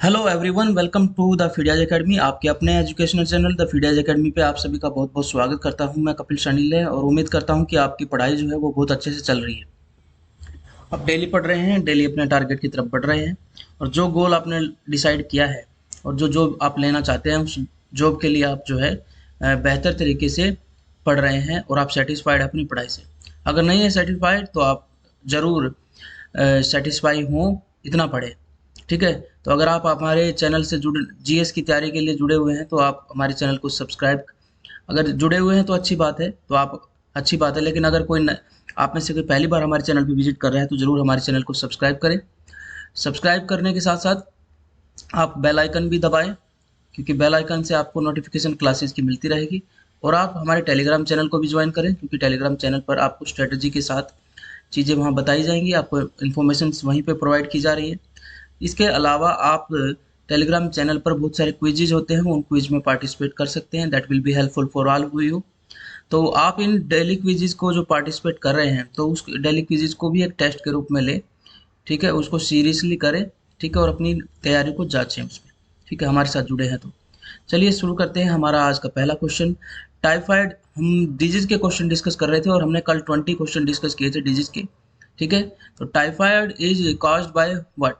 Hello everyone, welcome to the Phidias academy. आपके अपने educational channel the Phidias academy पे आप सभी का बहुत बहुत स्वागत करता हूं। मैं कपिल शनिल है और उम्मीद करता हूं कि आपकी पढ़ाई जो है वो बहुत अच्छे से चल रही है। आप डेली पढ़ रहे हैं, डेली अपने टारगेट की तरफ बढ़ रहे हैं और जो गोल आपने डिसाइड किया है और जो जॉब आप लेना चाहते हैं उस जॉब के लिए आप जो है बेहतर तरीके से पढ़ रहे हैं और आप सेटिस्फाइड हैं अपनी पढ़ाई से। अगर नहीं है सेटिस्फाइड तो आप ज़रूर सेटिस्फाई हों, इतना पढ़ें। ठीक है, तो अगर आप हमारे चैनल से जुड़े जीएस की तैयारी के लिए जुड़े हुए हैं तो आप हमारे चैनल को सब्सक्राइब, अगर जुड़े हुए हैं तो अच्छी बात है, तो आप अच्छी बात है। लेकिन अगर आप में से कोई पहली बार हमारे चैनल पे विजिट कर रहा है तो ज़रूर हमारे चैनल को सब्सक्राइब करें। सब्सक्राइब करने के साथ साथ आप बेल आइकन भी दबाएं, क्योंकि बेल आइकन से आपको नोटिफिकेशन क्लासेस की मिलती रहेगी। और आप हमारे टेलीग्राम चैनल को भी ज्वाइन करें, क्योंकि टेलीग्राम चैनल पर आपको स्ट्रेटजी के साथ चीज़ें वहाँ बताई जाएंगी, आपको इन्फॉर्मेशन वहीं पे प्रोवाइड की जा रही है। इसके अलावा आप टेलीग्राम चैनल पर बहुत सारे क्विज़ेज होते हैं, उन क्विज में पार्टिसिपेट कर सकते हैं। That will be helpful for all of you. तो आप इन डेली क्विज़ेज को जो पार्टिसिपेट कर रहे हैं तो उस डेली क्विज़ेज को भी एक टेस्ट के रूप में लें। ठीक है, उसको सीरियसली करें। ठीक है, और अपनी तैयारी को जांचें उसमें। ठीक है, हमारे साथ जुड़े हैं तो चलिए शुरू करते हैं। हमारा आज का पहला क्वेश्चन, टाइफाइड। हम डिजीज के क्वेश्चन डिस्कस कर रहे थे और हमने कल 20 क्वेश्चन डिस्कस किए थे डिजीज के। ठीक है, तो typhoid is caused by what.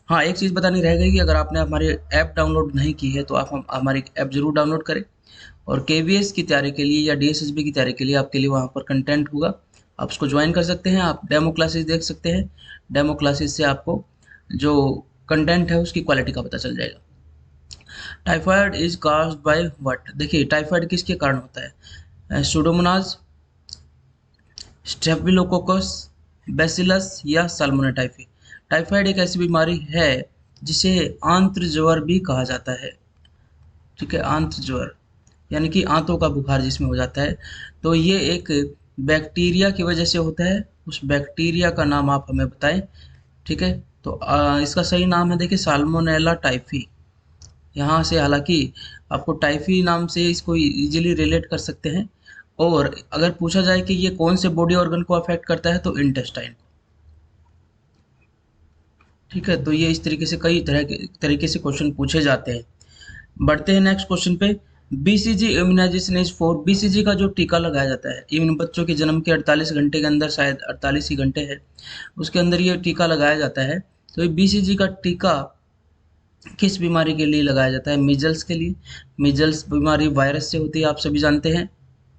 हाँ, एक चीज़ बतानी रह गई कि अगर आपने हमारी ऐप डाउनलोड नहीं की है तो आप हमारी ऐप ज़रूर डाउनलोड करें। और केवीएस की तैयारी के लिए या डीएसएसबी की तैयारी के लिए आपके लिए वहाँ पर कंटेंट होगा, आप उसको ज्वाइन कर सकते हैं। आप डेमो क्लासेस देख सकते हैं, डेमो क्लासेस से आपको जो कंटेंट है उसकी क्वालिटी का पता चल जाएगा। Typhoid is caused by what. देखिए, टाइफाइड किसके कारण होता है? सुडोमोनाज, स्टेफिलोकोकस, बैसिलस या साल्मोनेला टाइफी। टाइफाइड एक ऐसी बीमारी है जिसे आंत्र ज्वर भी कहा जाता है। ठीक है, आंत्र ज्वर यानी कि आंतों का बुखार जिसमें हो जाता है। तो ये एक बैक्टीरिया की वजह से होता है। उस बैक्टीरिया का नाम आप हमें बताएं। ठीक है, तो इसका सही नाम है, देखिए, साल्मोनेला टाइफी। यहाँ से हालांकि आपको टाइफी नाम से इसको इजीली रिलेट कर सकते हैं। और अगर पूछा जाए कि ये कौन से बॉडी ऑर्गन को अफेक्ट करता है तो इंटेस्टाइन। ठीक है, तो ये इस तरीके से कई तरीके से क्वेश्चन पूछे जाते हैं। बढ़ते हैं नेक्स्ट क्वेश्चन पे। BCG immunization is for. BCG का जो टीका लगाया जाता है इन बच्चों के जन्म के 48 घंटे के अंदर, शायद 48 ही घंटे है, उसके अंदर ये टीका लगाया जाता है। तो ये बीसीजी का टीका किस बीमारी के लिए लगाया जाता है? मिजल्स के लिए। मिजल्स बीमारी वायरस से होती है, आप सभी जानते हैं।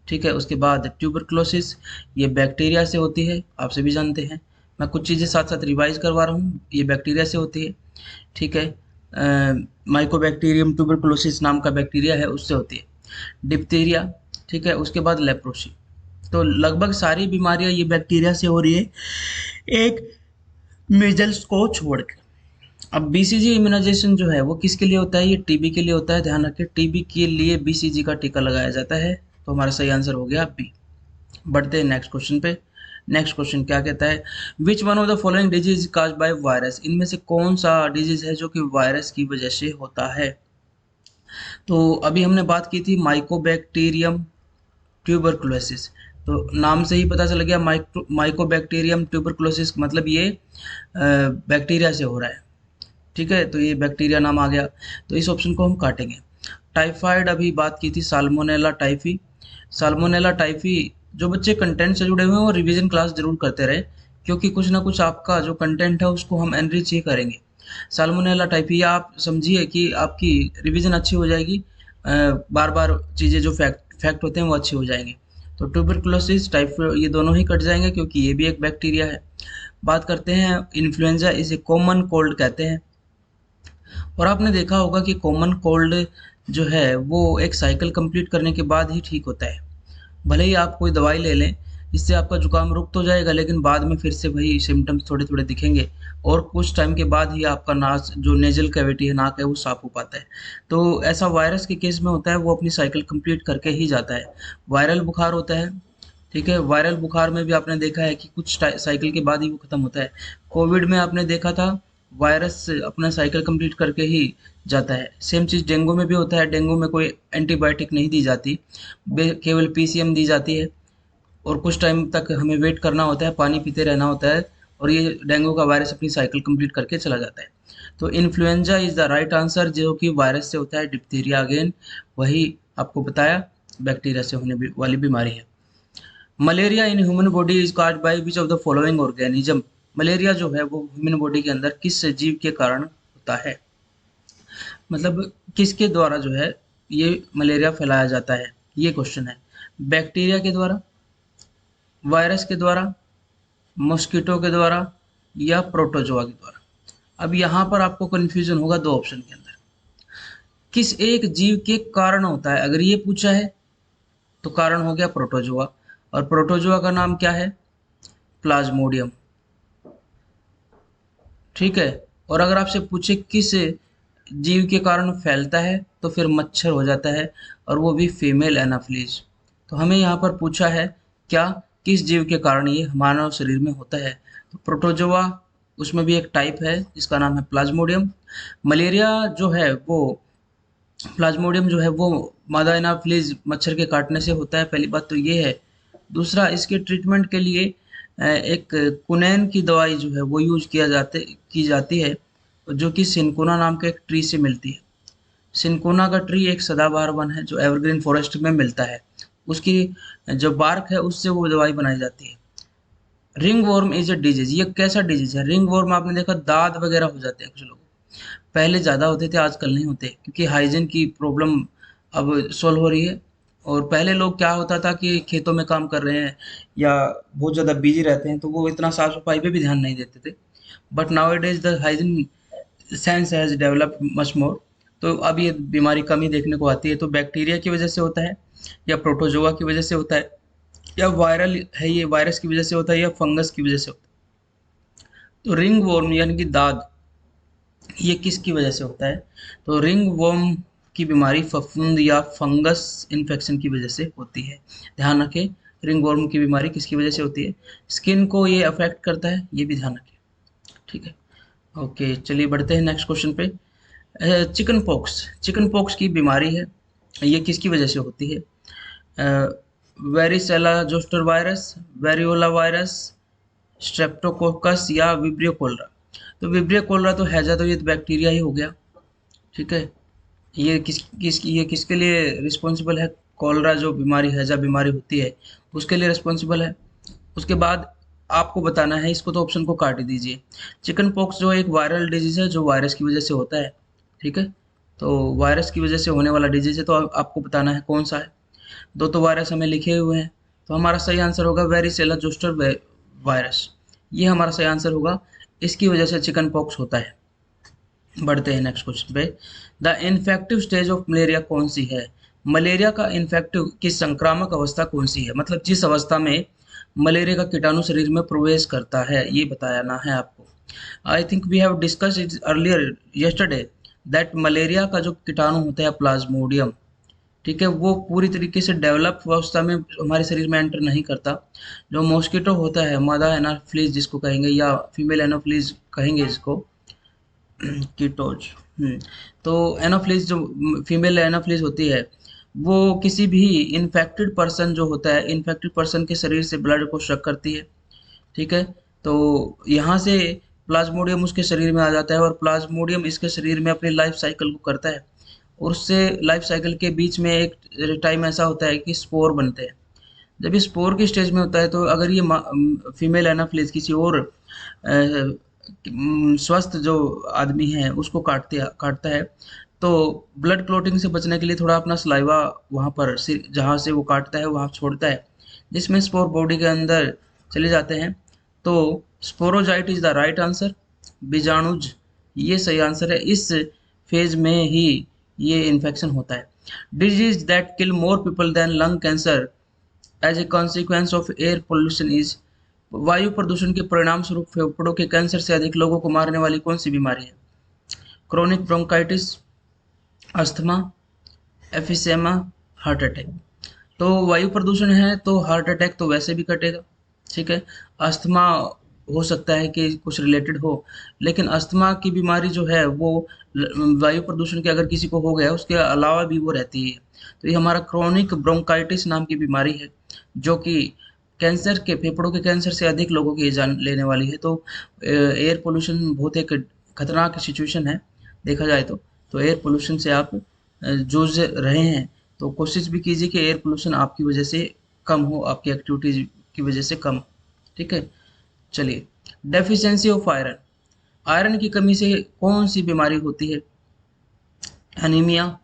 ठीक है, उसके बाद ट्यूबरक्लोसिस, ये बैक्टीरिया से होती है, आप सभी जानते हैं। मैं कुछ चीज़ें साथ साथ रिवाइज करवा रहा हूँ, ये बैक्टीरिया से होती है। ठीक है, माइकोबैक्टीरियम ट्यूबरक्लोसिस नाम का बैक्टीरिया है, उससे होती है। डिप्थीरिया, ठीक है, उसके बाद लेप्रोसी। तो लगभग सारी बीमारियां ये बैक्टीरिया से हो रही है, एक मेजल्स को छोड़ के। अब बीसीजी इम्यूनाइजेशन जो है वो किसके लिए होता है? ये टीबी के लिए होता है। ध्यान रखें, टीबी के लिए बीसीजी का टीका लगाया जाता है। तो हमारा सही आंसर हो गया बी। बढ़ते हैं नेक्स्ट क्वेश्चन पे। नेक्स्ट क्वेश्चन क्या कहता है? Which one of the following disease cause by virus. इनमें से कौन सा डिजीज है जो कि वायरस की वजह से होता है? तो अभी हमने बात की थी माइकोबैक्टीरियम ट्यूबरकुलोसिस। तो नाम से ही पता चल गया, माइकोबैक्टीरियम ट्यूबरकुलोसिस मतलब ये बैक्टीरिया से हो रहा है। ठीक है, तो ये बैक्टीरिया नाम आ गया, तो इस ऑप्शन को हम काटेंगे। टाइफाइड अभी बात की थी, साल्मोनेला टाइफी। साल्मोनेला टाइफी, जो बच्चे कंटेंट से जुड़े हुए हैं वो रिवीजन क्लास जरूर करते रहे, क्योंकि कुछ ना कुछ आपका जो कंटेंट है उसको हम एनरिच ही करेंगे। साल्मोनेला टाइफी, आप समझिए कि आपकी रिवीजन अच्छी हो जाएगी, बार बार चीज़ें जो फैक्ट होते हैं वो अच्छे हो जाएंगे। तो ट्यूबरकुलोसिस, टाइफाइड, ये दोनों ही कट जाएंगे क्योंकि ये भी एक बैक्टीरिया है। बात करते हैं इन्फ्लुएंजा, इसे कॉमन कोल्ड कहते हैं। और आपने देखा होगा कि कॉमन कोल्ड जो है वो एक साइकिल कंप्लीट करने के बाद ही ठीक होता है। भले ही आप कोई दवाई ले लें, इससे आपका जुकाम रुक तो जाएगा, लेकिन बाद में फिर से वही सिम्टम्स थोड़े थोड़े दिखेंगे और कुछ टाइम के बाद ही आपका नाक, जो नेजल कैविटी है, नाक है, वो साफ हो पाता है। तो ऐसा वायरस के केस में होता है, वो अपनी साइकिल कंप्लीट करके ही जाता है। वायरल बुखार होता है। ठीक है, वायरल बुखार में भी आपने देखा है कि कुछ साइकिल के बाद ही वो खत्म होता है। कोविड में आपने देखा था, वायरस अपना साइकिल कंप्लीट करके ही जाता है। सेम चीज़ डेंगू में भी होता है। डेंगू में कोई एंटीबायोटिक नहीं दी जाती, केवल पीसीएम दी जाती है और कुछ टाइम तक हमें वेट करना होता है, पानी पीते रहना होता है और ये डेंगू का वायरस अपनी साइकिल कंप्लीट करके चला जाता है। तो influenza is the right answer, जो कि वायरस से होता है। डिप्थीरिया अगेन वही आपको बताया, बैक्टीरिया से होने वाली बीमारी है। Malaria in human body is caused by which of the following organism. Malaria जो है वो ह्यूमन बॉडी के अंदर किस जीव के कारण होता है, मतलब किसके द्वारा जो है ये मलेरिया फैलाया जाता है, ये क्वेश्चन है। बैक्टीरिया के द्वारा, वायरस के द्वारा, मॉस्किटो के द्वारा, या प्रोटोजोआ के द्वारा। अब यहाँ पर आपको कंफ्यूजन होगा दो ऑप्शन के अंदर, किस एक जीव के कारण होता है। अगर ये पूछा है तो कारण हो गया प्रोटोजोआ, और प्रोटोजोआ का नाम क्या है, प्लाज्मोडियम। ठीक है। और अगर आपसे पूछे किस जीव के कारण फैलता है, तो फिर मच्छर हो जाता है, और वो भी फीमेल एनाफ्लीज। तो हमें यहाँ पर पूछा है क्या, किस जीव के कारण ये मानव शरीर में होता है। तो प्रोटोजोआ, उसमें भी एक टाइप है जिसका नाम है प्लाज्मोडियम। मलेरिया जो है वो, प्लाज्मोडियम जो है वो मादा एनाफ्लीज मच्छर के काटने से होता है, पहली बात तो ये है। दूसरा, इसके ट्रीटमेंट के लिए एक कुनैन की दवाई जो है वो यूज की जाती है, जो कि सिनकोना नाम के एक ट्री से मिलती है। सिनकोना का ट्री एक सदाबहार वन है जो एवरग्रीन फॉरेस्ट में मिलता है। उसकी जो बार्क है उससे वो दवाई बनाई जाती है। Ring worm is a disease, ये कैसा डिजीज है। रिंग वर्म आपने देखा दांत वगैरह हो जाते हैं कुछ लोगों को, पहले ज़्यादा होते थे आजकल नहीं होते, क्योंकि हाइजीन की प्रॉब्लम अब सॉल्व हो रही है। और पहले लोग क्या होता था कि खेतों में काम कर रहे हैं या बहुत ज़्यादा बिजी रहते हैं तो वो इतना साफ सफाई पे भी ध्यान नहीं देते थे। But now it is the hygiene science has developed much more, तो अब ये बीमारी कम ही देखने को आती है। तो बैक्टीरिया की वजह से होता है, या प्रोटोजोआ की वजह से होता है, या वायरल है ये वायरस की वजह से होता है, या फंगस की वजह से होता है। तो रिंग वर्म यानी कि दाद, ये किसकी वजह से होता है। तो रिंग वर्म की बीमारी फफूंद या फंगस इन्फेक्शन की वजह से होती है। ध्यान रखें, रिंग वर्म की बीमारी किसकी वजह से होती है, स्किन को ये अफेक्ट करता है, ये भी ध्यान रखें। ठीक है, ओके, चलिए बढ़ते हैं नेक्स्ट क्वेश्चन पे। चिकन पॉक्स, चिकन पॉक्स की बीमारी है, ये किसकी वजह से होती है। Varicella zoster virus, variola virus, Streptococcus, या विब्रियो कोलरा। तो विब्रियो कोलरा तो हैजा, तो ये तो बैक्टीरिया ही हो गया। ठीक है, ये किसके लिए रिस्पॉन्सिबल है, कोलरा जो बीमारी हैजा बीमारी होती है उसके लिए रिस्पॉन्सिबल है। उसके बाद आपको बताना है, इसको तो ऑप्शन को काट ही दीजिए। चिकन पॉक्स जो एक वायरल डिजीज है जो वायरस की वजह से होता है। ठीक है, तो वायरस की वजह से होने वाला डिजीज है, तो आपको बताना है कौन सा है। दो तो वायरस हमें लिखे हुए हैं, तो हमारा सही आंसर होगा वेरिसेला जोस्टर वायरस, ये हमारा सही आंसर होगा। इसकी वजह से चिकन पॉक्स होता है। बढ़ते हैं नेक्स्ट क्वेश्चन पे। The infective stage of malaria कौन सी है। मलेरिया का इन्फेक्टिव की संक्रामक अवस्था कौन सी है, मतलब जिस अवस्था में मलेरिया का कीटाणु शरीर में प्रवेश करता है, ये बताना है आपको। I think we have discuss it earlier yesterday that malaria का जो कीटाणु होता है प्लाज्मोडियम, ठीक है, वो पूरी तरीके से डेवलप अवस्था में हमारे शरीर में एंटर नहीं करता। जो मॉस्किटो होता है, मादा एनाफ्लीज जिसको कहेंगे, या फीमेल एनाफ्लीज कहेंगे इसको, कीटोज। तो एनाफ्लीज जो फीमेल एनाफ्लीज होती है, वो किसी भी इन्फेक्टेड पर्सन जो होता है, इन्फेक्टेड पर्सन के शरीर से ब्लड को शक करती है। ठीक है, तो यहाँ से प्लाज्मोडियम उसके शरीर में आ जाता है, और प्लाज्मोडियम इसके शरीर में अपनी लाइफ साइकिल को करता है, और उससे लाइफ साइकिल के बीच में एक टाइम ऐसा होता है कि स्पोर बनते हैं। जब ये स्पोर की स्टेज में होता है, तो अगर ये फीमेल एनाफ्लीज किसी और स्वस्थ जो आदमी है उसको काटता है, तो ब्लड क्लॉटिंग से बचने के लिए थोड़ा अपना सलाइवा वहाँ पर जहाँ से वो काटता है वहाँ छोड़ता है, जिसमें स्पोर बॉडी के अंदर चले जाते हैं। तो sporozoite is the right answer, बीजाणुज, ये सही आंसर है। इस फेज में ही ये इन्फेक्शन होता है। Disease that kill more people than lung cancer as a consequence of air pollution is, वायु प्रदूषण के परिणाम स्वरूप फेफड़ों के कैंसर से अधिक लोगों को मारने वाली कौन सी बीमारी है। Chronic bronchitis, asthma, emphysema, heart attack. तो वायु प्रदूषण है तो हार्ट अटैक तो वैसे भी कटेगा। ठीक है, अस्थमा हो सकता है कि कुछ रिलेटेड हो, लेकिन अस्थमा की बीमारी जो है वो वायु प्रदूषण के अगर किसी को हो गया उसके अलावा भी वो रहती है। तो ये हमारा क्रोनिक ब्रोंकाइटिस नाम की बीमारी है, जो कि कैंसर के, फेफड़ों के कैंसर से अधिक लोगों की जान लेने वाली है। तो एयर पोल्यूशन बहुत एक खतरनाक सिचुएशन है देखा जाए तो एयर पोल्यूशन से आप जूझ रहे हैं तो कोशिश भी कीजिए कि एयर पोल्यूशन आपकी वजह से कम हो, आपकी एक्टिविटीज की वजह से कम। ठीक है, चलिए। डेफिशिएंसी ऑफ आयरन, आयरन की कमी से कौन सी बीमारी होती है? Anaemia,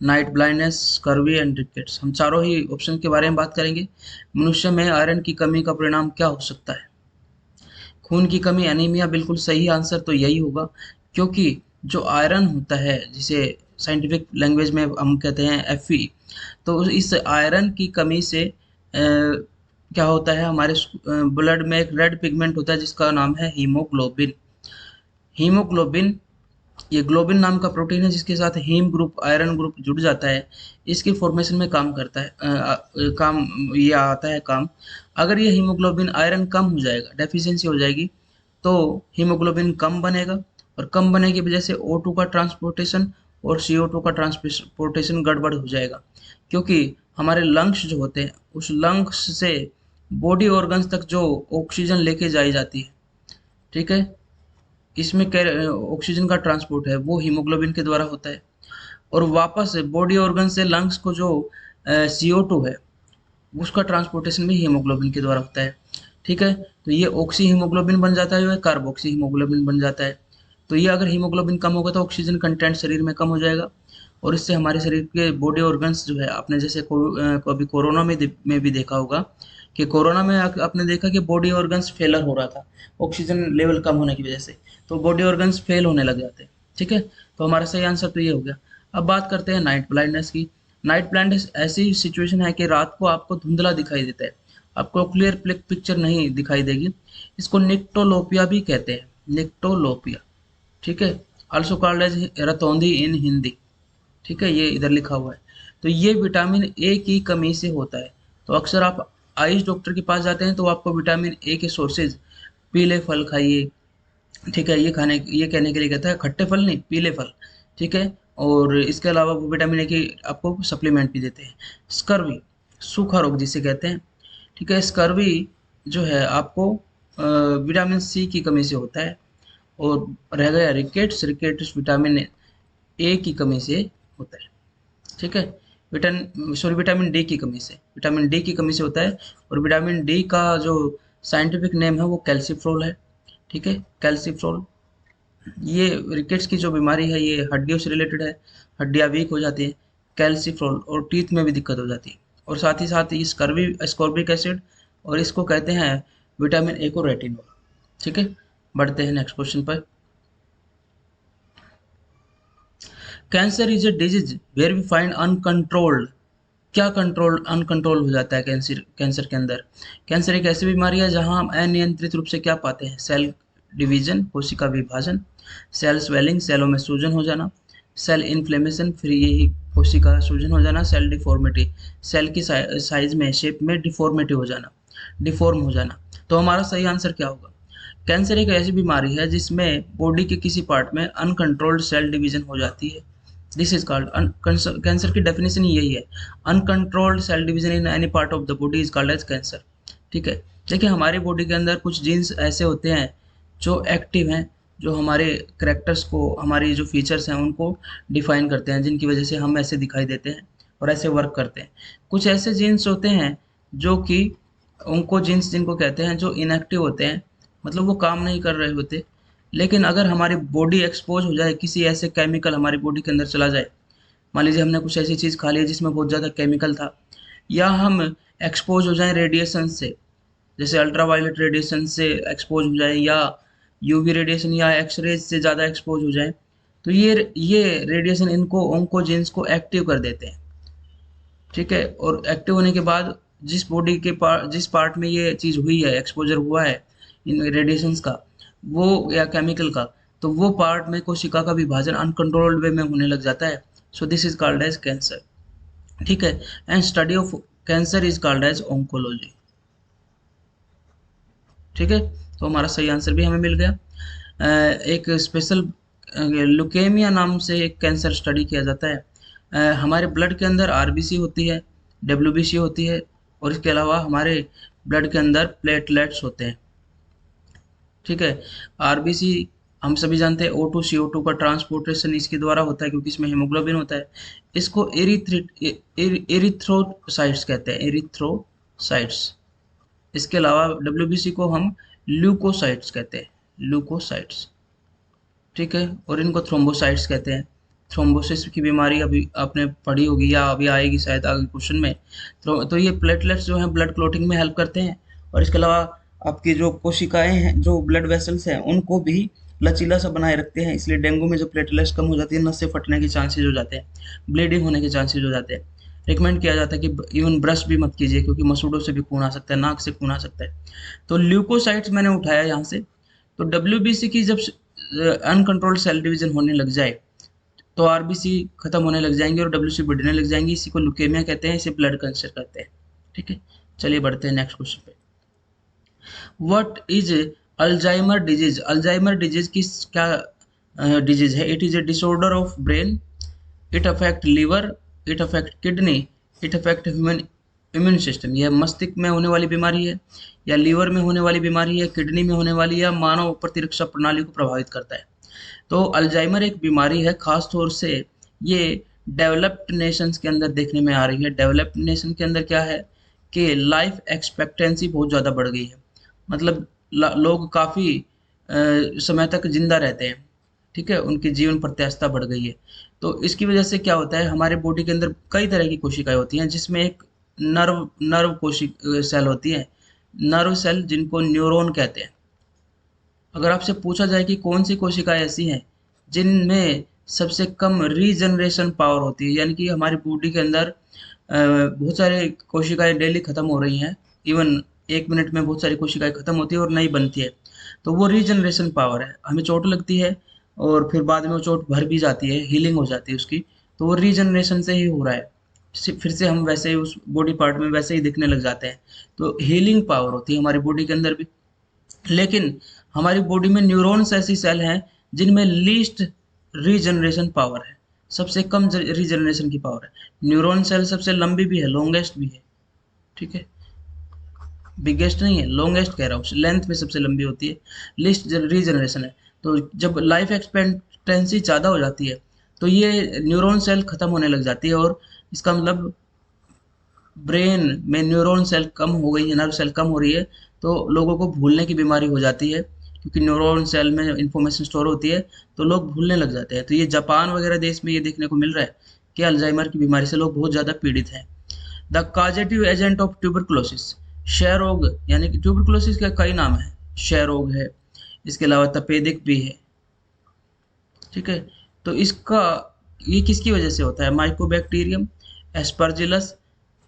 night blindness, scurvy and rickets. हम चारों ही ऑप्शन के बारे में बात करेंगे। मनुष्य में आयरन की कमी का परिणाम क्या हो सकता है? खून की कमी, एनीमिया, बिल्कुल सही आंसर तो यही होगा, क्योंकि जो आयरन होता है जिसे साइंटिफिक लैंग्वेज में हम कहते हैं Fe, तो इस आयरन की कमी से क्या होता है, हमारे ब्लड में एक रेड पिगमेंट होता है जिसका नाम है हीमोग्लोबिन। हीमोग्लोबिन, ये ग्लोबिन नाम का प्रोटीन है जिसके साथ हीम ग्रुप, आयरन ग्रुप जुड़ जाता है, इसकी फॉर्मेशन में काम करता है, काम ये आता है काम। अगर ये हीमोग्लोबिन आयरन कम हो जाएगा, डेफिशिएंसी हो जाएगी, तो हीमोग्लोबिन कम बनेगा और कम बनने की वजह से O2 का ट्रांसपोर्टेशन और CO2 का ट्रांसपोर्टेशन गड़बड़ हो जाएगा, क्योंकि हमारे लंग्स जो होते हैं उस लंग्स से बॉडी ऑर्गन्स तक जो ऑक्सीजन लेके जाई जाती है, ठीक है, इसमें ऑक्सीजन का ट्रांसपोर्ट है वो हीमोग्लोबिन के द्वारा होता है, और वापस बॉडी ऑर्गन से लंग्स को जो CO2 है उसका ट्रांसपोर्टेशन भी हीमोग्लोबिन के द्वारा होता है। ठीक है, तो ये ऑक्सी हीमोग्लोबिन बन जाता है, जो है कार्बोक्सी हीमोग्लोबिन बन जाता है। तो ये अगर हीमोग्लोबिन कम होगा तो ऑक्सीजन कंटेंट शरीर में कम हो जाएगा, और इससे हमारे शरीर के बॉडी ऑर्गन्स जो है, आपने जैसे कभी कोरोना में भी देखा होगा कि कोरोना में आपने देखा कि बॉडी ऑर्गन्स फेलर हो रहा था ऑक्सीजन लेवल कम होने की वजह से, तो बॉडी ऑर्गन्स फेल होने लग जाते हैं। ठीक है, तो हमारा सही आंसर तो ये हो गया। अब बात करते हैं नाइट ब्लाइंडनेस की। नाइट ब्लाइंडनेस ऐसी सिचुएशन है कि रात को आपको धुंधला दिखाई देता है, आपको क्लियर पिक्चर नहीं दिखाई देगी। इसको निक्टोलोपिया भी कहते हैं, निक्टोलोपिया। ठीक है, आल्सो कॉल्ड एज रतौंधी इन हिंदी। ठीक है, ये इधर लिखा हुआ है। तो ये विटामिन ए की कमी से होता है। तो अक्सर आप आयुष डॉक्टर के पास जाते हैं तो आपको विटामिन ए के सोर्सेज, पीले फल खाइए, ठीक है, ये कहने के लिए कहता है, खट्टे फल नहीं, पीले फल। ठीक है, और इसके अलावा वो विटामिन ए की आपको सप्लीमेंट भी देते हैं। स्कर्वी, सूखा रोग जिसे कहते हैं, ठीक है, स्कर्वी जो है आपको विटामिन सी की कमी से होता है। और रह गया रिकेट्स, रिकेट्स विटामिन ए की कमी से होता है। ठीक है, विटामिन डी की कमी से, विटामिन डी की कमी से होता है। और विटामिन डी का जो साइंटिफिक नेम है वो कैल्सीफ्रोल है। ठीक है, कैल्सीफ्रोल। ये रिकेट्स की जो बीमारी है ये हड्डियों से रिलेटेड है, हड्डियाँ वीक हो जाती हैं, कैल्सीफ्रोल, और टीथ में भी दिक्कत हो जाती है। और साथ ही साथ स्कॉर्बिक एसिड, और इसको कहते हैं विटामिन ए को रेटिनॉल। ठीक है, बढ़ते हैं नेक्स्ट क्वेश्चन पर। Cancer is a disease where we find uncontrolled, क्या कंट्रोल अनकंट्रोल हो जाता है कैंसर के अंदर? कैंसर एक ऐसी बीमारी है जहां हम अनियंत्रित रूप से क्या पाते हैं? सेल डिवीजन, कोशिका विभाजन, सेल स्वेलिंग, सेलों में सूजन हो जाना, सेल इन्फ्लेमेशन, फिर यही कोशिका सूजन हो जाना, सेल डिफॉर्मिटी, सेल की साइज में, शेप में डिफॉर्मिटी हो जाना, डिफॉर्म हो जाना। तो हमारा सही आंसर क्या होगा? कैंसर एक ऐसी बीमारी है जिसमें बॉडी के किसी पार्ट में अनकंट्रोल्ड सेल डिवीजन हो जाती है। दिस इज कॉल्ड, कैंसर की डेफिनेशन यही है, uncontrolled cell division in any part of the body is called as cancer. ठीक है, देखिए हमारी बॉडी के अंदर कुछ जीन्स ऐसे होते हैं जो एक्टिव हैं, जो हमारे करेक्टर्स को, हमारी जो फीचर्स हैं उनको डिफाइन करते हैं, जिनकी वजह से हम ऐसे दिखाई देते हैं और ऐसे वर्क करते हैं। कुछ ऐसे जीन्स होते हैं जो कि, उनको जीन्स जिनको कहते हैं, जो इनएक्टिव होते हैं, मतलब वो काम नहीं कर रहे होते। लेकिन अगर हमारी बॉडी एक्सपोज हो जाए, किसी ऐसे केमिकल हमारी बॉडी के अंदर चला जाए, मान लीजिए हमने कुछ ऐसी चीज़ खा ली जिसमें बहुत ज़्यादा केमिकल था, या हम एक्सपोज हो जाएं रेडिएशन से, जैसे अल्ट्रावायलेट रेडिएशन से एक्सपोज हो जाए, या यूवी रेडिएशन या एक्सरेज से ज़्यादा एक्सपोज हो जाए, तो ये रेडिएशन इनको ऑन्कोजीन्स को एक्टिव कर देते हैं। ठीक है, और एक्टिव होने के बाद जिस बॉडी के जिस पार्ट में ये चीज़ हुई है, एक्सपोजर हुआ है इन रेडिएशंस का, वो या केमिकल का, तो वो पार्ट में कोशिका का विभाजन अनकंट्रोल्ड वे में होने लग जाता है। So this is called as cancer. ठीक है, and study of cancer is called as oncology. ठीक है, तो हमारा सही आंसर भी हमें मिल गया। एक स्पेशल ल्यूकेमिया नाम से एक कैंसर स्टडी किया जाता है। हमारे ब्लड के अंदर आरबीसी होती है, डब्ल्यूबीसी होती है, और इसके अलावा हमारे ब्लड के अंदर प्लेटलेट्स होते हैं। ठीक है। आरबीसी हम सभी जानते हैं O2 CO2 का ट्रांसपोर्टेशन इसके द्वारा होता है, क्योंकि इसमें हीमोग्लोबिन होता है। इसको एरिथ्रोसाइट्स कहते हैं, एरिथ्रोसाइट्स। इसके अलावा डब्ल्यूबीसी को हम ल्यूकोसाइट्स कहते हैं, ल्यूकोसाइट्स। ठीक है। और इनको थ्रोम्बोसाइट्स कहते हैं। थ्रोम्बोसिस की बीमारी अभी आपने पढ़ी होगी या अभी आएगी शायद आगे क्वेश्चन में। तो ये प्लेटलेट्स जो हैं ब्लड क्लोटिंग में हेल्प करते हैं। और इसके अलावा आपकी जो कोशिकाएं हैं, जो ब्लड वेसल्स हैं, उनको भी लचीला सा बनाए रखते हैं। इसलिए डेंगू में जो प्लेटलेट्स कम हो जाती है, नसें फटने के चांसेज हो जाते हैं, ब्लीडिंग होने के चांसेज हो जाते हैं। रिकमेंड किया जाता है कि इवन ब्रश भी मत कीजिए, क्योंकि मसूड़ों से भी खून आ सकता है, नाक से खून आ सकता है। तो ल्यूकोसाइट्स मैंने उठाया यहाँ से। तो डब्ल्यूबीसी की जब अनकंट्रोल्ड सेल डिवीजन होने लग जाए तो आरबीसी खत्म होने लग जाएंगे और डब्ल्यूसी बढ़ने लग जाएंगी। इसी को ल्यूकेमिया कहते हैं, इसे ब्लड कैंसर कहते हैं। ठीक है। चलिए बढ़ते हैं नेक्स्ट क्वेश्चन पे। What is Alzheimer disease? Alzheimer disease की क्या डिजीज है? It is a disorder of brain, it affect liver, it affect kidney, it affect human immune system. यह मस्तिष्क में होने वाली बीमारी है, या लीवर में होने वाली बीमारी है, किडनी में होने वाली, या मानव प्रतिरक्षा प्रणाली को प्रभावित करता है। तो अल्जाइमर एक बीमारी है, खास तौर से ये डेवलप्ड नेशंस के अंदर देखने में आ रही है। डेवलप्ड नेशन के अंदर क्या है कि लाइफ एक्सपेक्टेंसी बहुत ज़्यादा बढ़ गई है। मतलब लोग काफ़ी समय तक जिंदा रहते हैं। ठीक है। उनकी जीवन प्रत्याशा बढ़ गई है। तो इसकी वजह से क्या होता है, हमारे बॉडी के अंदर कई तरह की कोशिकाएं होती हैं, जिसमें एक नर्व नर्व कोशिक सेल होती है, नर्व सेल, जिनको न्यूरॉन कहते हैं। अगर आपसे पूछा जाए कि कौन सी कोशिकाएं ऐसी हैं जिनमें सबसे कम रीजनरेशन पावर होती है, यानी कि हमारी बॉडी के अंदर बहुत सारे कोशिकाएं डेली खत्म हो रही हैं, इवन 1 मिनट में बहुत सारी कोशिकाएं खत्म होती है और नई बनती है, तो वो रीजनरेशन पावर है। हमें चोट लगती है और फिर बाद में वो चोट भर भी जाती है, हीलिंग हो जाती है उसकी, तो वो रीजनरेशन से ही हो रहा है। फिर से हम वैसे ही उस बॉडी पार्ट में वैसे ही दिखने लग जाते हैं। तो हीलिंग पावर होती है हमारी बॉडी के अंदर भी। लेकिन हमारी बॉडी में न्यूरॉन्स ऐसी सेल हैं जिनमें लीस्ट रीजनरेशन पावर है, सबसे कम रीजनरेशन की पावर है। न्यूरॉन सेल सबसे लंबी भी है, लॉन्गेस्ट भी है। ठीक है। बिगेस्ट नहीं है, लॉन्गेस्ट कह रहा हूँ, लेंथ में सबसे लंबी होती है, लीस्ट रीजनरेशन है। तो जब लाइफ एक्सपेक्टेंसी ज़्यादा हो जाती है तो ये न्यूरॉन सेल खत्म होने लग जाती है, और इसका मतलब ब्रेन में न्यूरॉन सेल कम हो गई है, नर्व सेल कम हो रही है, तो लोगों को भूलने की बीमारी हो जाती है, क्योंकि न्यूरॉन सेल में इंफॉर्मेशन स्टोर होती है, तो लोग भूलने लग जाते हैं। तो ये जापान वगैरह देश में ये देखने को मिल रहा है कि अल्जाइमर की बीमारी से लोग बहुत ज़्यादा पीड़ित हैं। द काजेटिव एजेंट ऑफ ट्यूबरकुलोसिस, क्षय रोग, यानी कि ट्यूबरकुलोसिस के कई नाम है, क्षय रोग है, इसके अलावा तपेदिक भी है। ठीक है। तो इसका ये किसकी वजह से होता है? माइकोबैक्टीरियम, एस्परजिलस,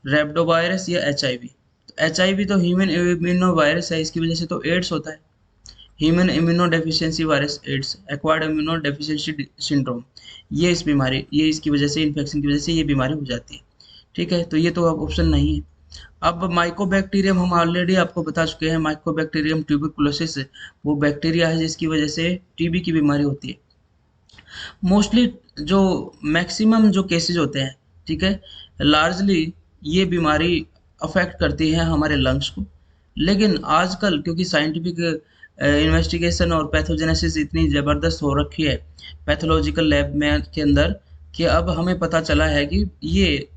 रेब्डोवायरस या एचआईवी। तो एचआईवी तो ह्यूमन इम्यूनो वायरस है, इसकी वजह से तो एड्स होता है। Human immunodeficiency virus AIDS, acquired immunodeficiency syndrome, ये इस बीमारी, ये इसकी वजह से, इन्फेक्शन की वजह से ये बीमारी हो जाती है। ठीक है। तो ये तो अब ऑप्शन नहीं है। अब माइकोबैक्टीरियम हम ऑलरेडी आपको बता चुके हैं, माइकोबैक्टीरियम ट्यूबरकुलोसिस वो बैक्टीरिया है जिसकी वजह से टीबी की बीमारी होती है। मोस्टली जो मैक्सिमम जो केसेस होते हैं, ठीक है, लार्जली ये बीमारी अफेक्ट करती है हमारे लंग्स को। लेकिन आजकल क्योंकि साइंटिफिक इन्वेस्टिगेशन और पैथोजेनेसिस इतनी ज़बरदस्त हो रखी है पैथोलॉजिकल लैब में के अंदर, कि अब हमें पता चला है कि ये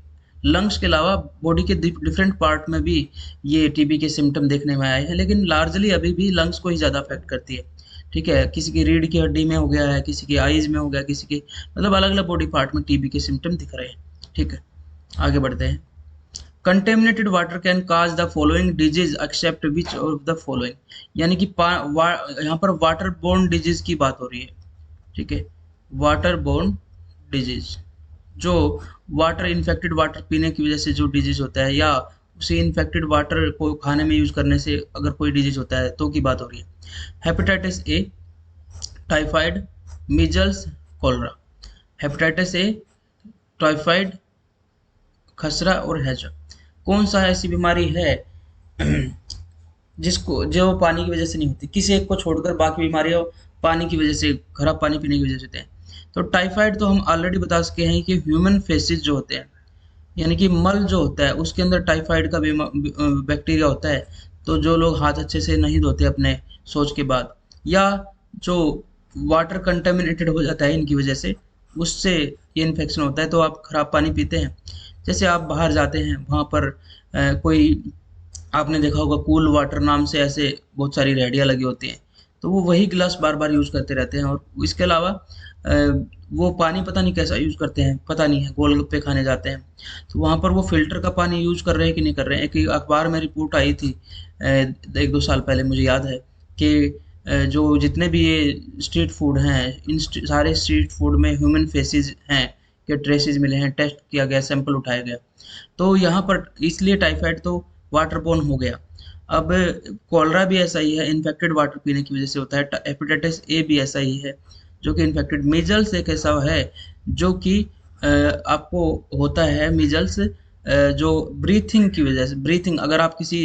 लंग्स के अलावा बॉडी के डिफरेंट पार्ट में भी ये टीबी के सिम्टम देखने में आए हैं। लेकिन लार्जली अभी भी लंग्स को ही ज़्यादा अफेक्ट करती है। ठीक है। किसी की रीढ़ की हड्डी में हो गया है, किसी की आईज में हो गया, किसी की मतलब अलग अलग बॉडी पार्ट में टीबी के सिम्टम दिख रहे हैं। ठीक है। आगे बढ़ते हैं। Contaminated water can cause the following disease accept which of the following, यानी कि यहाँ पर वाटर बोर्न डिजीज की बात हो रही है। ठीक है। वाटर बोर्न डिजीज, जो वाटर इन्फेक्टेड वाटर पीने की वजह से जो डिजीज होता है, या उसी इन्फेक्टेड वाटर को खाने में यूज करने से अगर कोई डिजीज होता है तो की बात हो रही है। Hepatitis A, typhoid, measles, cholera. Hepatitis A, typhoid, खसरा और हैजा। कौन सा ऐसी बीमारी है जिसको जो पानी की वजह से नहीं होती? किसी एक को छोड़कर बाकी बीमारियां पानी की वजह से, खराब पानी पीने की वजह से होते हैं। तो टाइफाइड तो हम ऑलरेडी बता चुके हैं कि ह्यूमन फेसिस जो होते हैं, यानी कि मल जो होता है उसके अंदर टाइफाइड का बैक्टीरिया होता है। तो जो लोग हाथ अच्छे से नहीं धोते अपने शौच के बाद, या जो वाटर कंटेमिनेटेड हो जाता है इनकी वजह से, उससे ये इन्फेक्शन होता है। तो आप खराब पानी पीते हैं, जैसे आप बाहर जाते हैं वहाँ पर कोई, आपने देखा होगा कूल वाटर नाम से ऐसे बहुत सारी रेहड़ियाँ लगी होती हैं, तो वो वही गिलास बार बार यूज़ करते रहते हैं। और इसके अलावा वो पानी पता नहीं कैसा यूज़ करते हैं, पता नहीं है, गोलगप्पे खाने जाते हैं तो वहाँ पर वो फिल्टर का पानी यूज़ कर रहे हैं कि नहीं कर रहे हैं। एक अखबार में रिपोर्ट आई थी 1-2 साल पहले, मुझे याद है कि जो जितने भी ये स्ट्रीट फूड हैं, इन सारे स्ट्रीट फूड में ह्यूमन फेसिस हैं के ट्रेसेस मिले हैं, टेस्ट किया गया, सैंपल उठाया गया। तो यहाँ पर इसलिए टाइफाइड तो वाटरबोर्न हो गया। अब कॉलरा भी ऐसा ही है, इन्फेक्टेड वाटर पीने की वजह से होता है। हेपेटाइटिस ए भी ऐसा ही है, जो कि इन्फेक्टेड। मीजल्स एक ऐसा है जो कि आपको होता है मीजल्स, जो ब्रीथिंग की वजह से, ब्रीथिंग, अगर आप किसी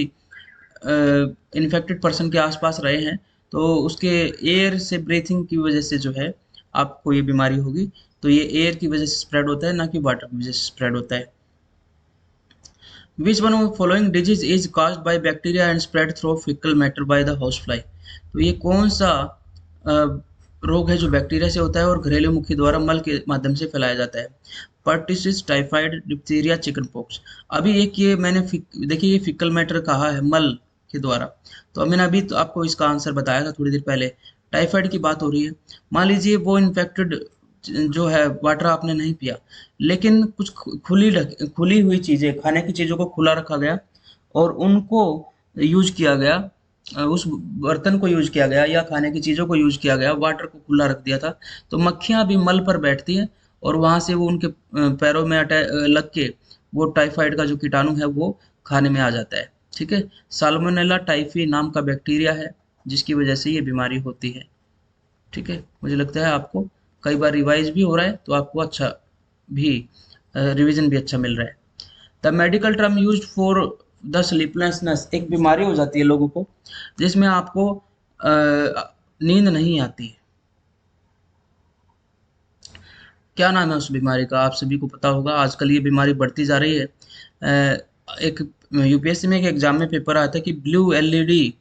इन्फेक्टेड पर्सन के आसपास रहे हैं तो उसके एयर से, ब्रीथिंग की वजह से जो है आपको ये बीमारी होगी। तो ये एयर की वजह से स्प्रेड होता है, ना कि वाटर की वजह से स्प्रेड होता है। Which one of following disease is caused by bacteria and spread through fecal matter by the housefly? तो ये कौन सा अ, रोग है जो बैक्टीरिया से होता है और घरेलू मुखी द्वारा मल के माध्यम से फैलाया जाता है? पर्टिसिस, टाइफाइड, डिप्थीरिया, चिकन पॉक्स। अभी एक ये मैंने देखिए, ये फिकल मैटर कहा है मल के द्वारा, तो मैंने अभी तो आपको इसका आंसर बताया था थोड़ी देर पहले। टाइफाइड की बात हो रही है। मान लीजिए वो इन्फेक्टेड जो है वाटर आपने नहीं पिया, लेकिन कुछ खुली हुई चीजें, खाने की चीजों को खुला रखा गया और उनको यूज किया गया, उस बर्तन को यूज किया गया या खाने की चीजों को यूज किया गया, वाटर को खुला रख दिया था, तो मक्खियां भी मल पर बैठती हैं और वहां से वो उनके पैरों में लग के वो टाइफाइड का जो कीटाणु है वो खाने में आ जाता है। ठीक है। साल्मोनेला टाइफी नाम का बैक्टीरिया है जिसकी वजह से ये बीमारी होती है। ठीक है। मुझे लगता है आपको कई बार रिवाइज भी हो रहा है, तो आपको अच्छा भी रिवीजन भी अच्छा मिल रहा है। The medical term used for the sleeplessness, एक बीमारी हो जाती है लोगों को जिसमें आपको नींद नहीं आती है। क्या नाम है उस बीमारी का? आप सभी को पता होगा, आजकल ये बीमारी बढ़ती जा रही है। एक यूपीएससी में एक एग्जाम में पेपर आया था कि ब्लू एलईडी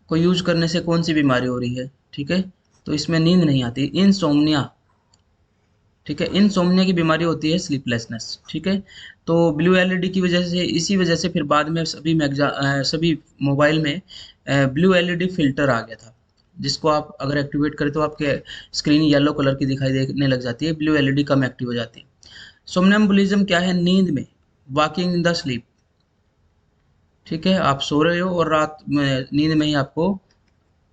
को यूज करने से कौन सी बीमारी हो रही है। ठीक है। तो इसमें नींद नहीं आती, इंसोम्निया। ठीक है। इनसोम्निया की बीमारी होती है स्लीपलेसनेस। ठीक है। तो ब्लू एलईडी की वजह से, इसी वजह से फिर बाद में सभी मोबाइल में ब्लू एलईडी फिल्टर आ गया था, जिसको आप अगर एक्टिवेट करें तो आपके स्क्रीन येलो कलर की दिखाई देने लग जाती है, ब्लू एलईडी कम एक्टिव हो जाती है। सोमनम्बुलिज्म क्या है? नींद में, वॉकिंग इन द स्लीप। ठीक है। आप सो रहे हो और रात में नींद में ही आपको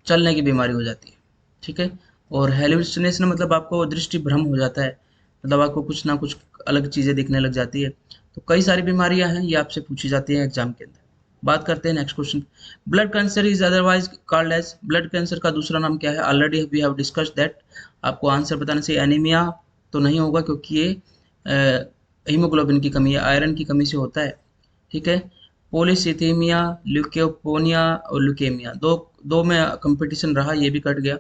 चलने की बीमारी हो जाती है। ठीक है। और हेलुसिनेशन मतलब आपको दृष्टि भ्रम हो जाता है, मतलब आपको कुछ ना कुछ अलग चीज़ें दिखने लग जाती है। तो कई सारी बीमारियां हैं, ये आपसे पूछी जाती हैं एग्जाम के अंदर। बात करते हैं next question. Blood cancer is otherwise called as, blood cancer का दूसरा नाम क्या है? Already we have discussed that. आपको आंसर बताने से, एनीमिया तो नहीं होगा क्योंकि ये हीमोग्लोबिन की कमी या आयरन की कमी से होता है। ठीक है। पोलिसीथीमिया, ल्यूकोपोनिया और ल्यूकेमिया, दो दो में कंपटीशन रहा, ये भी कट गया।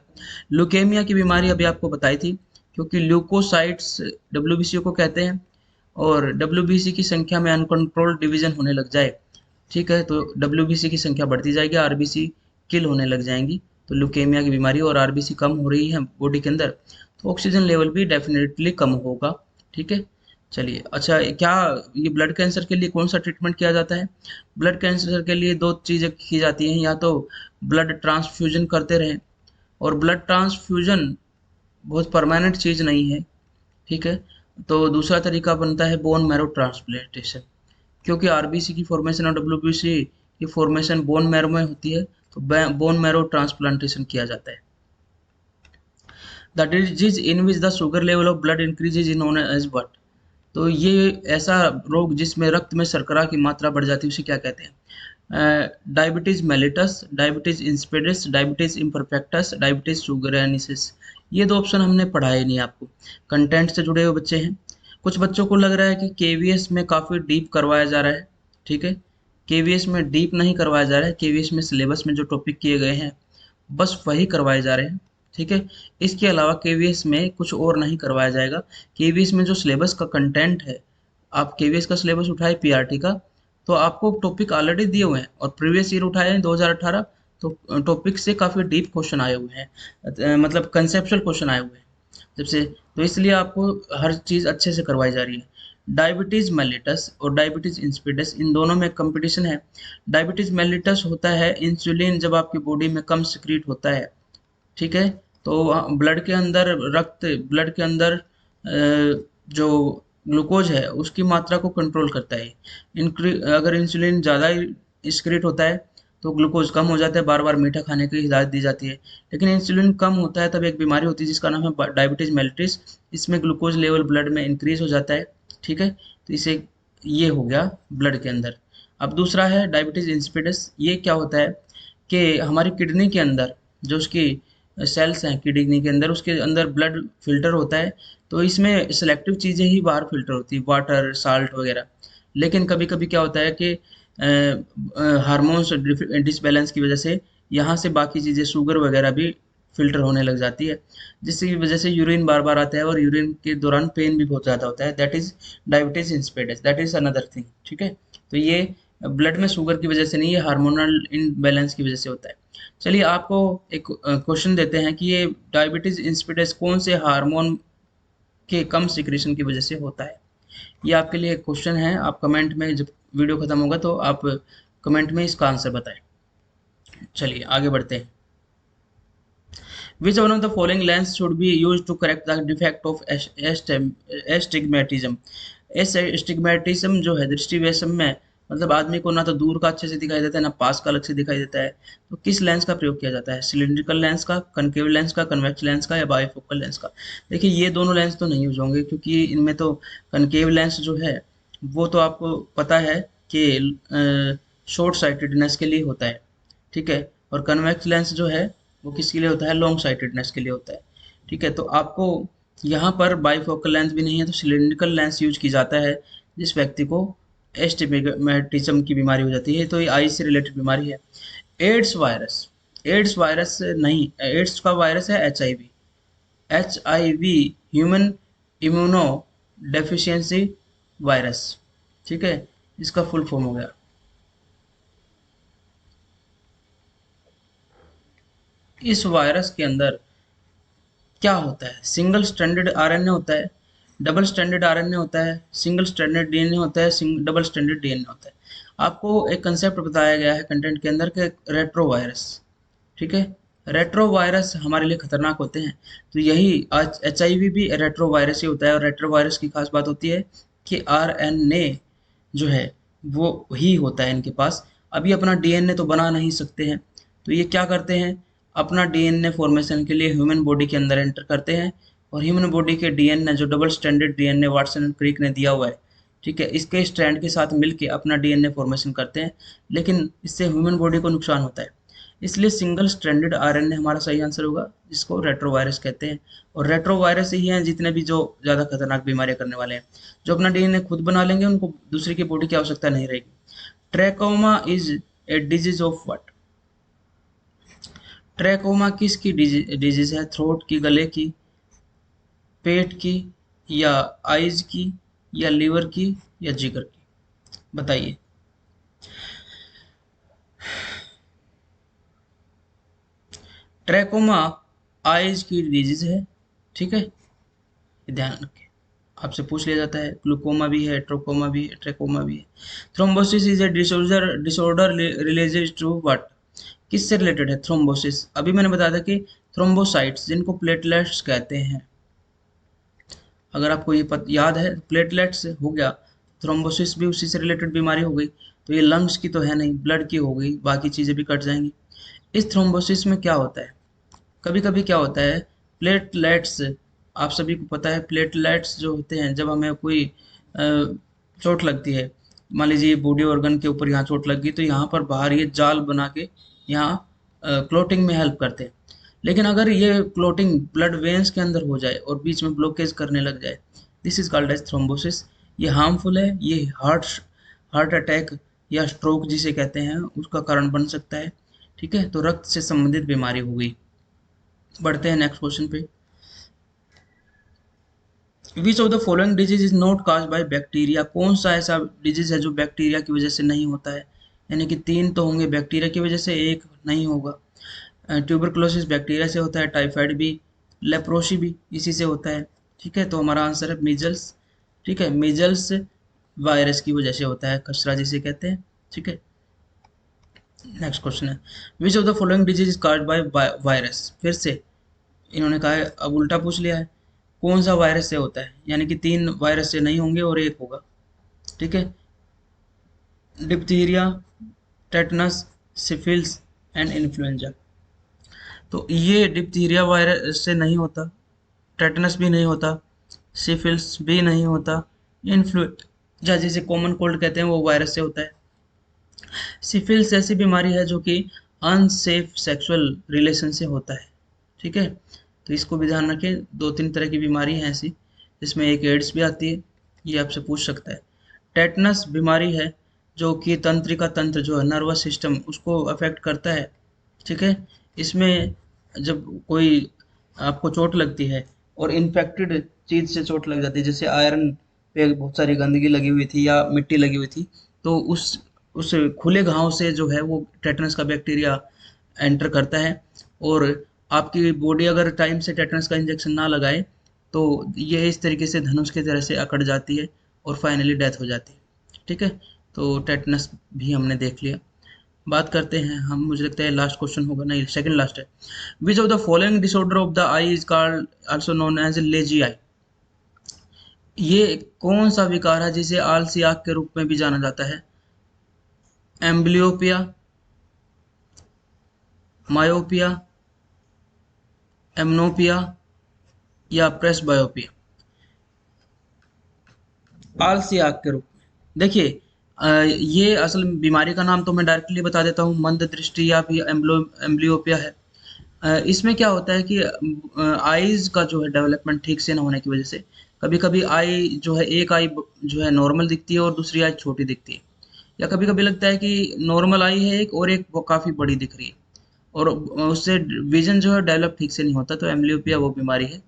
ल्यूकेमिया की बीमारी अभी आपको बताई थी, क्योंकि ल्यूकोसाइट्स डब्ल्यूबीसी को कहते हैं, और डब्ल्यूबीसी की संख्या में अनकंट्रोल्ड डिवीजन होने लग जाए, ठीक है, तो डब्ल्यूबीसी की संख्या बढ़ती जाएगी, आरबीसी किल होने लग जाएंगी। तो ल्यूकेमिया की बीमारी, और आरबीसी कम हो रही है बॉडी के अंदर, तो ऑक्सीजन लेवल भी डेफिनेटली कम होगा। ठीक है। चलिए, अच्छा, क्या ये ब्लड कैंसर के लिए कौन सा ट्रीटमेंट किया जाता है? ब्लड कैंसर के लिए दो चीज़ें की जाती हैं, या तो ब्लड ट्रांसफ्यूजन करते रहें, और ब्लड ट्रांसफ्यूजन बहुत परमानेंट चीज़ नहीं है। ठीक है। तो दूसरा तरीका बनता है बोन मैरो ट्रांसप्लांटेशन, क्योंकि आरबीसी की फॉर्मेशन और डब्ल्यूबीसी की फॉर्मेशन बोन मैरो में होती है, तो बोन मैरो ट्रांसप्लांटेशन किया जाता है। The disease in which the sugar level of blood increases is known as what? तो ये ऐसा रोग जिसमें रक्त में शर्करा की मात्रा बढ़ जाती है, उसे क्या कहते हैं? Diabetes mellitus, diabetes insipidus, diabetes imperfectus, diabetes शुगरेनिसिस। ये दो ऑप्शन हमने पढ़ाए नहीं आपको, कंटेंट से जुड़े हुए बच्चे हैं। कुछ बच्चों को लग रहा है कि केवीएस में काफ़ी डीप करवाया जा रहा है। ठीक है। केवीएस में डीप नहीं करवाया जा रहा है, केवीएस में सिलेबस में जो टॉपिक किए गए हैं बस वही करवाए जा रहे हैं। ठीक है। इसके अलावा केवीएस में कुछ और नहीं करवाया जाएगा। केवीएस में जो सिलेबस का कंटेंट है आप केवीएस का सिलेबस उठाए पीआरटी का, तो आपको टॉपिक ऑलरेडी दिए हुए हैं और प्रीवियस ईयर उठाए हैं 2018, तो टॉपिक से काफ़ी डीप क्वेश्चन आए हुए हैं, मतलब कंसेप्चुअल क्वेश्चन आए हुए हैं जब से, तो इसलिए आपको हर चीज़ अच्छे से करवाई जा रही है। डायबिटीज़ मेलिटस और डायबिटीज़ इंसिपिडस, इन दोनों में कंपटीशन है। डायबिटीज़ मेलिटस होता है इंसुलिन जब आपकी बॉडी में कम सिक्रीट होता है, ठीक है, तो ब्लड के अंदर ब्लड के अंदर जो ग्लूकोज है उसकी मात्रा को कंट्रोल करता है। अगर इंसुलिन ज़्यादा सिक्रीट होता है तो ग्लूकोज कम हो जाता है, बार बार मीठा खाने की हिदायत दी जाती है। लेकिन इंसुलिन कम होता है तब एक बीमारी होती है जिसका नाम है डायबिटीज मेलिटिस। इसमें ग्लूकोज लेवल ब्लड में इंक्रीज हो जाता है, ठीक है, तो इसे ये हो गया ब्लड के अंदर। अब दूसरा है डायबिटीज इंसिपिडस। ये क्या होता है कि हमारी किडनी के अंदर जो उसकी सेल्स हैं किडनी के अंदर, उसके अंदर ब्लड फिल्टर होता है, तो इसमें सेलेक्टिव चीज़ें ही बाहर फिल्टर होती है, वाटर साल्ट वगैरह। लेकिन कभी कभी क्या होता है कि हार्मोन्स डिसबैलेंस की वजह से यहाँ से बाकी चीज़ें शुगर वगैरह भी फिल्टर होने लग जाती है, जिसकी वजह से यूरिन बार बार आता है और यूरिन के दौरान पेन भी बहुत ज़्यादा होता है। That is diabetes insipidus, that is another thing, ठीक है। तो ये ब्लड में शुगर की वजह से नहीं, ये हार्मोनल इनबैलेंस की वजह से होता है। चलिए आपको एक क्वेश्चन देते हैं कि ये डायबिटीज इंसिपिडस कौन से हार्मोन के कम सिक्रेशन की वजह से होता है। ये आपके लिए एक क्वेश्चन है, आप कमेंट में जब वीडियो खत्म होगा तो आप कमेंट में इसका आंसर बताएं। चलिए आगे बढ़ते हैं। Which one of the following lens should be used to correct the defect of astigmatism? Astigmatism जो है दृष्टि वैषम में, मतलब आदमी को ना तो दूर का अच्छे से दिखाई देता है ना पास का अलग से दिखाई देता है, तो किस लेंस का प्रयोग किया जाता है? सिलिंड्रिकल लेंस का, कनकेव लेंस का, कन्वेक्स लेंस का, या बाइफोकल लेंस का? देखिए ये दोनों लेंस तो नहीं यूज होंगे क्योंकि इनमें तो कनकेव लेंस जो है वो तो आपको पता है कि शॉर्ट साइटेडनेस के लिए होता है, ठीक है, और कन्वेक्स लेंस जो है वो किसके लिए होता है? लॉन्ग साइटेडनेस के लिए होता है, ठीक है। तो आपको यहाँ पर बाइफोकल लेंस भी नहीं है तो सिलिंड्रिकल लेंस यूज की जाता है जिस व्यक्ति को एस्टिग्मेटिज्म की बीमारी हो जाती है, तो ये आई से रिलेटेड बीमारी है। एड्स वायरस, एड्स वायरस नहीं, एड्स का वायरस है HIV. HIV human immunodeficiency virus, ठीक है, इसका फुल फॉर्म हो गया। इस वायरस के अंदर क्या होता है? सिंगल स्ट्रैंडेड आरएनए होता है, डबल स्ट्रैंडेड आरएनए होता है, सिंगल स्ट्रैंडेड डीएनए होता है, डबल स्ट्रैंडेड डीएनए होता है। आपको एक कंसेप्ट बताया गया है कंटेंट के अंदर के रेट्रो वायरस, ठीक है, रेट्रो वायरस हमारे लिए खतरनाक होते हैं। तो यही आज एचआईवी भी रेट्रो वायरस ही होता है, और रेट्रो वायरस की खास बात होती है कि आरएनए जो है वो ही होता है इनके पास। अभी अपना डीएनए तो बना नहीं सकते हैं, तो ये क्या करते हैं? अपना डीएनए फॉर्मेशन के लिए ह्यूमन बॉडी के अंदर एंटर करते हैं, और ह्यूमन बॉडी के डीएनए जो double standard DNA Watson and Crick ने दिया हुआ है, ठीक है, इसके स्ट्रैंड के साथ मिलके अपना डीएनए फॉर्मेशन करते हैं, लेकिन इससे ह्यूमन बॉडी को नुकसान होता है। इसलिए सिंगल स्ट्रैंडेड आरएनए हमारा सही आंसर होगा, जिसको रेट्रोवायरस कहते हैं। और रेट्रोवायरस ही हैं जितने भी जो ज़्यादा खतरनाक बीमारियां करने वाले हैं। जो अपना डीएनए खुद बना लेंगे उनको दूसरे की बॉडी की आवश्यकता नहीं रहेगी। Trachoma is a disease of what? Trachoma किसकी डिजीज है? थ्रोट की, गले की, पेट की, या आइज की, या लीवर की, या जिगर की? बताइए। ट्रैकोमा आइज की डिजीज है, ठीक है, ध्यान रखें, आपसे पूछ लिया जाता है। ग्लूकोमा भी है, ट्रोकोमा भी है, ट्रैकोमा भी है। Thrombosis is a disorder related to what? किससे रिलेटेड है थ्रोम्बोसिस? अभी मैंने बताया था कि थ्रोम्बोसाइट्स जिनको प्लेटलेट्स कहते हैं, अगर आपको ये याद है प्लेटलेट्स हो गया, थ्रोम्बोसिस भी उसी से रिलेटेड बीमारी हो गई। तो ये लंग्स की तो है नहीं, ब्लड की हो गई, बाकी चीज़ें भी कट जाएंगी। इस थ्रोम्बोसिस में क्या होता है? कभी कभी क्या होता है, प्लेटलेट्स, आप सभी को पता है प्लेटलेट्स जो होते हैं, जब हमें कोई चोट लगती है, मान लीजिए बॉडी ऑर्गन के ऊपर यहाँ चोट लग गई, तो यहाँ पर बाहर ये जाल बना के यहाँ क्लोटिंग में हेल्प करते हैं। लेकिन अगर ये क्लोटिंग ब्लड वेन्स के अंदर हो जाए और बीच में ब्लॉकेज करने लग जाए, this is called as thrombosis. ये हार्मफुल है, ये हार्ट अटैक या स्ट्रोक जिसे कहते हैं उसका कारण बन सकता है, ठीक है। तो रक्त से संबंधित बीमारी हो गई। बढ़ते हैं नेक्स्ट क्वेश्चन पे। विच of the following disease is not cause by bacteria, कौन सा ऐसा डिजीज है जो बैक्टीरिया की वजह से नहीं होता है? यानी कि तीन तो होंगे बैक्टीरिया की वजह से, एक नहीं होगा। ट्यूबरकुलोसिस बैक्टीरिया से होता है, टाइफाइड भी, लेप्रोसी भी इसी से होता है। ठीक है, तो हमारा आंसर है मीजल्स। ठीक है, मीजल्स वायरस की वजह से होता है, खसरा जिसे कहते हैं। ठीक है, नेक्स्ट क्वेश्चन है which of the following disease is caused by virus. फिर से इन्होंने कहा है, अब उल्टा पूछ लिया है, कौन सा वायरस से होता है? यानी कि तीन वायरस से नहीं होंगे और एक होगा। ठीक है, डिप्थीरिया, टेटनस, सिफिल्स एंड इन्फ्लुएंजा। तो ये डिप्थीरिया वायरस से नहीं होता, टेटनस भी नहीं होता, सिफिल्स भी नहीं होता, इन्फ्लुएंजा जिसे कॉमन कोल्ड कहते हैं वो वायरस से होता है। सिफिल्स ऐसी बीमारी है जो कि अनसेफ सेक्सुअल रिलेशन से होता है। ठीक है, तो इसको भी ध्यान रखें, दो तीन तरह की बीमारी है ऐसी, जिसमें एक एड्स भी आती है, ये आपसे पूछ सकता है। टेटनस बीमारी है जो कि तंत्रिका तंत्र जो है, नर्वस सिस्टम, उसको अफेक्ट करता है। ठीक है, इसमें जब कोई आपको चोट लगती है और इन्फेक्टेड चीज से चोट लग जाती है, जैसे आयरन पे बहुत सारी गंदगी लगी हुई थी या मिट्टी लगी हुई थी, तो उस खुले घाव से जो है वो टेटनस का बैक्टीरिया एंटर करता है, और आपकी बॉडी अगर टाइम से टेटनस का इंजेक्शन ना लगाए तो ये इस तरीके से धनुष की तरह से अकड़ जाती है और फाइनली डेथ हो जाती है। ठीक है, तो टेटनस भी हमने देख लिया। बात करते हैं हम, मुझे लगता है लास्ट क्वेश्चन होगा, नहीं सेकंड लास्ट है। Which of the following disorder of the eye is called also known as lazy eye. ये कौन सा विकार है जिसे आलसी आंख के रूप में भी जाना जाता है? एम्ब्लियोपिया, मायोपिया, एमनोपिया या प्रेसबायोपिया। आलसी आंख के रूप में, देखिए ये असल बीमारी का नाम तो मैं डायरेक्टली बता देता हूँ, मंद दृष्टि या भी एम्ब्लियोपिया है। इसमें क्या होता है कि आईज का जो है डेवलपमेंट ठीक से ना होने की वजह से कभी कभी आई जो है, एक आई जो है नॉर्मल दिखती है और दूसरी आई छोटी दिखती है, या कभी कभी लगता है कि नॉर्मल आई है एक और एक वो काफ़ी बड़ी दिख रही है, और उससे विजन जो है डेवलप ठीक से नहीं होता, तो एम्ब्लियोपिया वो बीमारी है।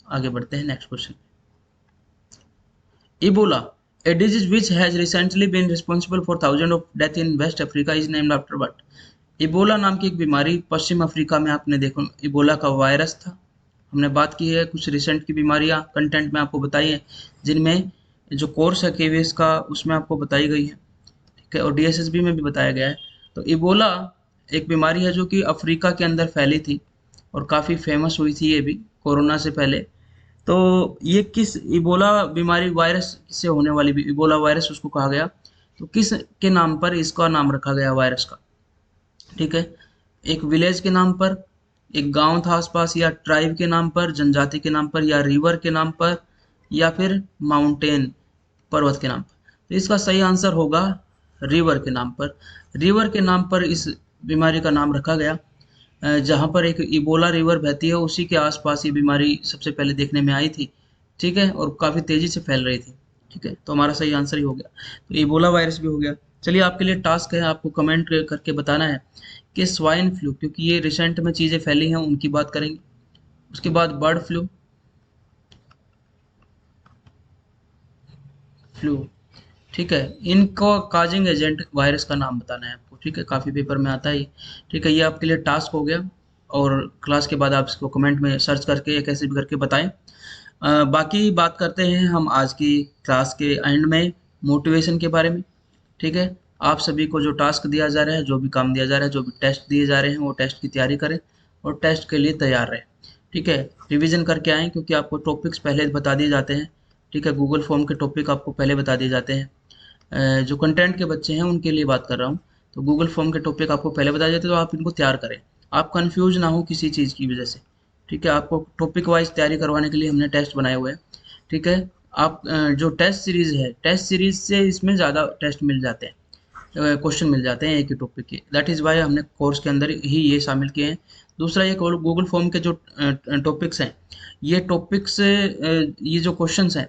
आगे बढ़ते हैं next question. Ebola, a disease which has recently been responsible for thousands of deaths in West Africa is named after what? Ebola नाम की एक बीमारी पश्चिम अफ्रीका में, आपने देखो इबोला का वायरस था। हमने बात की है कुछ रिसेंट की बीमारियां कंटेंट में आपको बताई है, जिनमें जो कोर्स है केवीएस का उसमें आपको बताई गई है। ठीक है, और डीएसएसबी में भी बताया गया है। तो इबोला एक बीमारी है जो कि अफ्रीका के अंदर फैली थी और काफ़ी फेमस हुई थी ये भी कोरोना से पहले। तो ये किस इबोला बीमारी वायरस से होने वाली भी इबोला वायरस उसको कहा गया, तो किस के नाम पर इसका नाम रखा गया वायरस का? ठीक है, एक विलेज के नाम पर, एक गांव था आसपास, या ट्राइब के नाम पर, जनजाति के नाम पर, या रिवर के नाम पर, या फिर माउंटेन पर्वत के नाम पर। तो इसका सही आंसर होगा रिवर के नाम पर। रिवर के नाम पर इस बीमारी का नाम रखा गया। जहाँ पर एक इबोला रिवर बहती है उसी के आसपास ये बीमारी सबसे पहले देखने में आई थी। ठीक है, और काफ़ी तेज़ी से फैल रही थी। ठीक है, तो हमारा सही आंसर ही हो गया, तो इबोला वायरस भी हो गया। चलिए, आपके लिए टास्क है, आपको कमेंट करके बताना है कि स्वाइन फ्लू, क्योंकि ये रिसेंट में चीज़ें फैली हैं उनकी बात करेंगे। उसके बाद बर्ड फ्लू, फ्लू। ठीक है, इनको काजिंग एजेंट वायरस का नाम बताना है आपको। ठीक है, काफ़ी पेपर में आता है ये। ठीक है, ये आपके लिए टास्क हो गया, और क्लास के बाद आप इसको कमेंट में सर्च करके या कैसे भी करके बताएं। बाकी बात करते हैं हम आज की क्लास के एंड में मोटिवेशन के बारे में। ठीक है, आप सभी को जो टास्क दिया जा रहा है, जो भी काम दिया जा रहा है, जो भी टेस्ट दिए जा रहे हैं, वो टेस्ट की तैयारी करें और टेस्ट के लिए तैयार रहें। ठीक है, रिवीजन करके आएँ, क्योंकि आपको टॉपिक्स पहले बता दिए जाते हैं। ठीक है, गूगल फॉर्म के टॉपिक आपको पहले बता दिए जाते हैं। जो कंटेंट के बच्चे हैं उनके लिए बात कर रहा हूँ, तो गूगल फॉर्म के टॉपिक आपको पहले बताए जाते हैं, तो आप इनको तैयार करें, आप कंफ्यूज ना हो किसी चीज़ की वजह से। ठीक है, आपको टॉपिक वाइज तैयारी करवाने के लिए हमने टेस्ट बनाए हुए हैं। ठीक है, आप जो टेस्ट सीरीज़ है, टेस्ट सीरीज़ से इसमें ज़्यादा टेस्ट मिल जाते हैं, क्वेश्चन मिल जाते हैं एक ही टॉपिक के। दैट इज़ वाई हमने कोर्स के अंदर ही ये शामिल किए हैं। दूसरा, ये गूगल फॉर्म के जो टॉपिक्स हैं, ये टॉपिक्स, ये जो क्वेश्चंस हैं,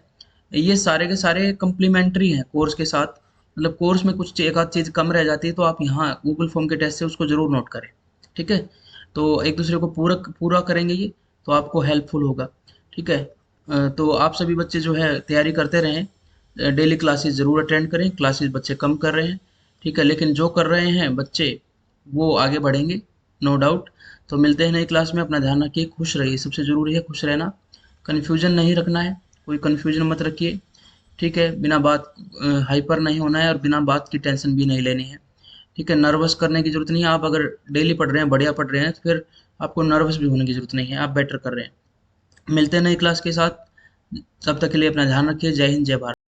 ये सारे के सारे कम्प्लीमेंट्री हैं कोर्स के साथ। मतलब कोर्स में कुछ एक आध चीज़ कम रह जाती है, तो आप यहाँ गूगल फॉर्म के टेस्ट से उसको ज़रूर नोट करें। ठीक है, तो एक दूसरे को पूरा पूरा करेंगे ये, तो आपको हेल्पफुल होगा। ठीक है, तो आप सभी बच्चे जो है तैयारी करते रहें, डेली क्लासेस ज़रूर अटेंड करें। क्लासेस बच्चे कम कर रहे हैं, ठीक है, लेकिन जो कर रहे हैं बच्चे वो आगे बढ़ेंगे, नो डाउट। तो मिलते हैं नई क्लास में, अपना ध्यान रखिए, खुश रहिए, सबसे ज़रूरी है खुश रहना, कन्फ्यूजन नहीं रखना है, कोई कन्फ्यूजन मत रखिए, ठीक है, बिना बात हाइपर नहीं होना है और बिना बात की टेंशन भी नहीं लेनी है, ठीक है। नर्वस करने की ज़रूरत नहीं है, आप अगर डेली पढ़ रहे हैं, बढ़िया पढ़ रहे हैं, तो फिर आपको नर्वस भी होने की ज़रूरत नहीं है, आप बेटर कर रहे हैं। मिलते हैं नई क्लास के साथ, तब तक के लिए अपना ध्यान रखिए। जय हिंद, जय भारत।